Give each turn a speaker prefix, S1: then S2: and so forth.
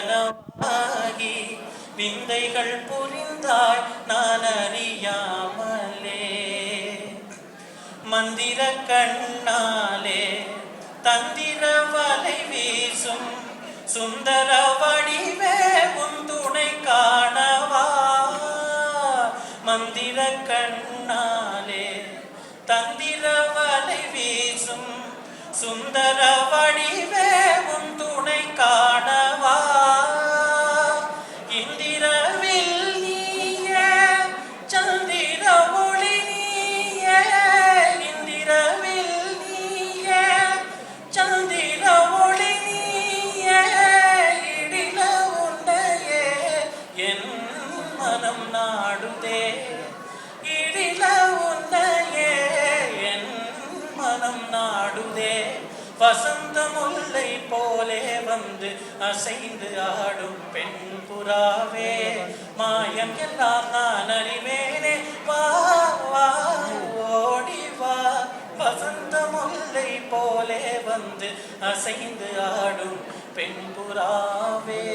S1: கனவாகி விந்தைகள் புரிந்தாய் நான் அறியாமலே. மந்திர கண்ணாலே தந்திர வலை வீசும் சுந்தர வடிவே உன் துணை காணவா. மந்திர கண்ணாலே தந்திர வலை வீசும் சுந்தர வடிவே உன் துணை காணவா. இந்திரவில் நீயே சந்திர ஒளி நீயே. இந்திரவில் நீயே சந்திர ஒளி நீயே. இடில உன்னையே என் மனம் நாடுதே. இடில உன்னையே என் மனம் நாடுதே. வசந்த முல்லை போலே வந்து அசைந்து ஆடும் பெண் புறாவே. மாயம் எல்லாம் நான் அறிவேனே. வா வா ஓடி வா. வசந்த முல்லை போலே வந்து அசைந்து ஆடும் பெண் புறாவே.